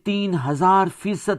3000%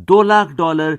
$2,00,000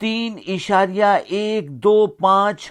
3.125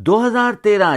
2013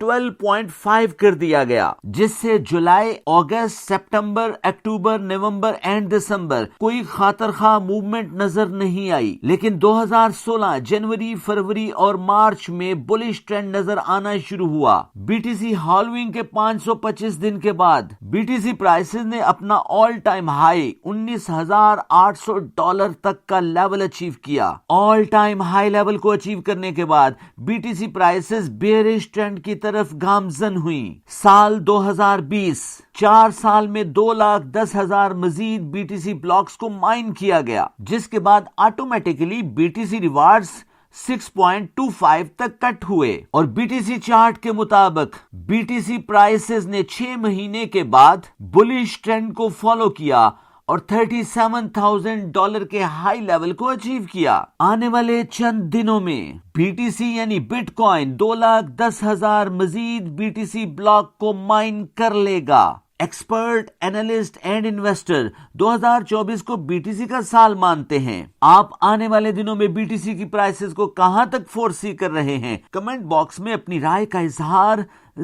12.5 کر دیا گیا، جس سے جولائی، اگست، سپٹمبر، اکتوبر، نومبر اینڈ دسمبر کوئی خاطر خواہ موومنٹ نظر نہیں آئی، لیکن 2016 جنوری، فروری اور مارچ میں بلش ٹرینڈ نظر آنا شروع ہوا۔ بی ٹی سی ہالوئنگ کے 525 دن کے بعد بی ٹی سی پرائسز نے اپنا آل ٹائم ہائی $19,800 تک کا لیول اچیو کیا۔ آل ٹائم ہائی لیول کو اچیو کرنے کے بعد B T C prices bearish trend کی طرف گامزن ہوئیں۔ سال 2020، 4 سال میں 2,10,000 مزید بی ٹی سی بلاکس کو مائن کیا گیا، جس کے بعد automatically B T C rewards 6.25 تک کٹ ہوئے، اور بی ٹی سی چارٹ کے مطابق بی ٹی سی پرائسز نے 6 مہینے کے بعد بلش ٹرینڈ کو فالو کیا اور $37,000 کے ہائی لیول کو اچیو کیا۔ آنے والے چند دنوں میں بی ٹی سی یعنی بٹ کوائن 2,10,000 مزید بی ٹی سی بلاک کو مائن کر لے گا۔ ایکسپرٹ، اینالسٹ اینڈ انویسٹر 2024 کو بی ٹی سی کا سال مانتے ہیں۔ آپ آنے والے دنوں میں بی ٹی سی کی پرائسز کو کہاں تک فورسی کر رہے ہیں؟ کمنٹ باکس میں اپنی رائے کا اظہار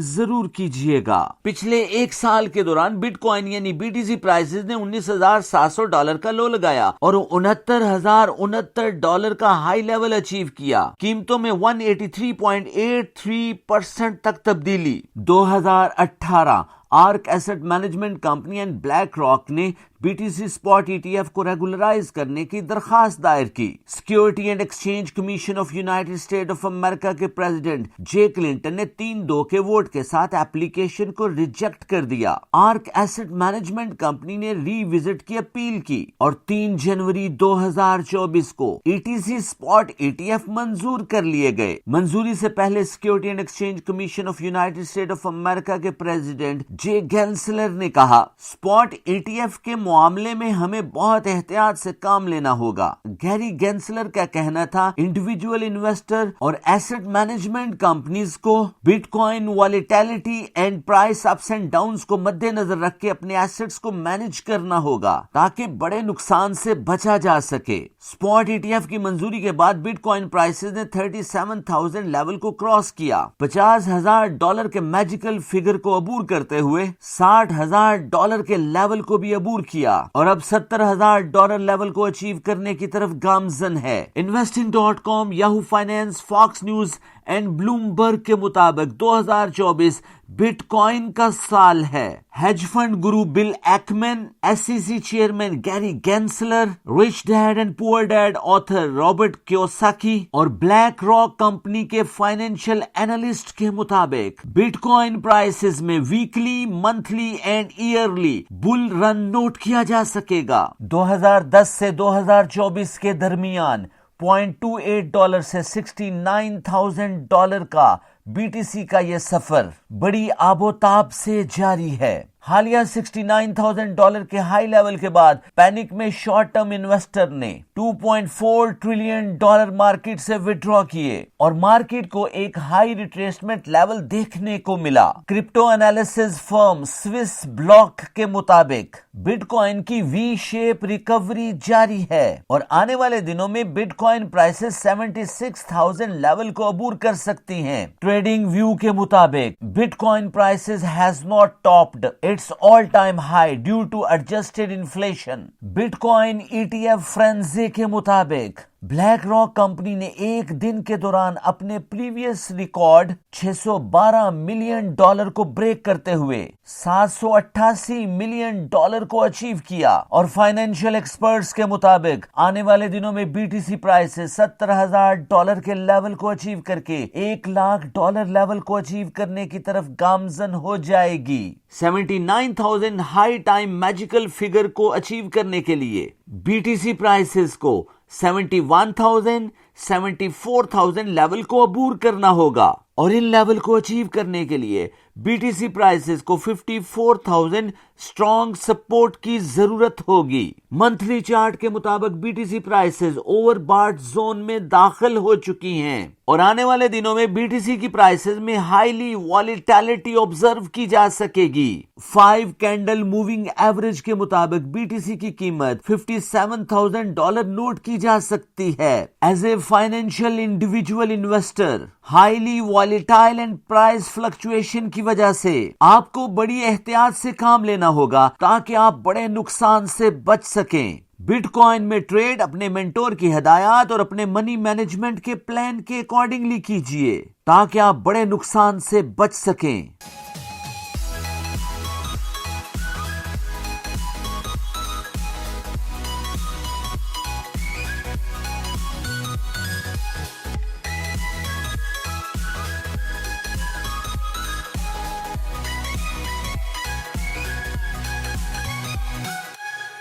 ضرور کیجئے گا۔ پچھلے ایک سال کے دوران بٹ کوائن یعنی بی ٹی سی پرائسز نے $19,700 کا لو لگایا اور $69,069 کا ہائی لیول اچیو کیا۔ قیمتوں میں 183.83% تک تبدیلی۔ 2018 Ark asset management company and BlackRock نے B T C spot E T F کو ریگولرائز کرنے کی درخواست دائر کی۔ Security and exchange commission of United state of America کے پریزیڈنٹ جے کلنٹن نے 3-2 کے ووٹ کے ساتھ ایپلیکیشن کو ریجیکٹ کر دیا۔ آرک ایسٹ مینجمنٹ کمپنی نے ری وزٹ کی اپیل کی اور 3 جنوری 2024 کو E T C spot E T F منظور کر لیے گئے۔ منظوری سے پہلے security and exchange commission of United state of America کے پریزیڈنٹ جے گینسلر نے کہا، اسپاٹ ای ٹی ایف کے معاملے میں ہمیں بہت احتیاط سے کام لینا ہوگا۔ گیری گینسلر کا کہنا تھا، انڈیویجول انویسٹر اور ایسٹ مینجمنٹ کمپنیز کو but coin volatility and price ups and Downs کو مد نظر رکھ کے اپنے ایسٹس کو مینج کرنا ہوگا تاکہ بڑے نقصان سے بچا جا سکے۔ اسپاٹ ای ٹی ایف کی منظوری کے بعد بٹ کوائن پرائسز نے 37,000 لیول کو کراس کیا، $50,000 کے میجیکل فگر کو عبور کرتے ہوئے $60,000 کے لیول کو بھی عبور کیا اور اب $70,000 لیول کو اچیو کرنے کی طرف گامزن ہے۔ investing.com، Yahoo finance, Fox News and Bloomberg کے مطابق 2024 بٹ کوائن کا سال ہے۔ Hedge fund guru Bill Ackman, S E C chairman Gary Gensler, rich dad and poor dad author Robert Kiyosaki اور بلیک راک کمپنی کے financial analyst کے مطابق bitcoin prices میں weekly, monthly and yearly bull run note کیا جا سکے گا۔ 2010 سے 2024 کے درمیان $0.28 سے $69,000 کا بی ٹی سی کا یہ سفر بڑی آب و تاب سے جاری ہے۔ حالیہ $69,000 کے ہائی لیول کے بعد پینک میں شارٹ ٹرم انویسٹر نے $2.4 ٹریلین مارکیٹ سے وڈرا کیے اور مارکیٹ کو ایک ہائی ریٹریسمنٹ لیول دیکھنے کو ملا۔ کرپٹو انالیسز فرم سوئس بلاک کے مطابق بٹ کوائن کی وی شیپ ریکوری جاری ہے اور آنے والے دنوں میں بٹ کوائن پرائسز 76,000 لیول کو عبور کر سکتی ہیں۔ ٹریڈنگ ویو کے مطابق bitcoin prices has not topped its all-time high due to adjusted inflation۔ Bitcoin E T F frenzy کے مطابق بلیک راک کمپنی نے ایک دن کے دوران اپنے پریویس ریکارڈ $612 ملین کو بریک کرتے ہوئے $788 ملین کو اچیو کیا اور فائنینشیل ایکسپرٹس کے مطابق آنے والے دنوں میں بی ٹی سی پرائسز $70,000 کے لیول کو اچیو کر کے $1,00,000 لیول کو اچیو کرنے کی طرف گامزن ہو جائے گی۔ 79,000 ہائی ٹائم میجیکل فگر کو اچیو کرنے کے لیے بی ٹی سی پرائسز کو 71,000 74,000 لیول کو عبور کرنا ہوگا اور ان لیول کو اچیو کرنے کے لیے بی ٹی سی پرائسز کو 54,000 اسٹرانگ سپورٹ کی ضرورت ہوگی۔ منتھلی چارٹ کے مطابق B T C prices overbought zone میں داخل ہو چکی ہیں اور آنے والے دنوں میں بی ٹی سی کی پرائسز میں ہائیلی والیٹیلٹی آبزرو کی جا سکے گی۔ 5 کینڈل موونگ ایوریج کے مطابق بی ٹی سی کی قیمت $57,000 نوٹ کی جا سکتی ہے۔ As a financial individual investor, highly volatile and price fluctuation کی وجہ سے آپ کو بڑی احتیاط سے کام لینا ہوگا تاکہ آپ بڑے نقصان سے بچ سکیں۔ بٹ کوائن میں ٹریڈ اپنے مینٹور کی ہدایات اور اپنے منی مینجمنٹ کے پلان کے اکارڈنگلی کیجیے تاکہ آپ بڑے نقصان سے بچ سکیں۔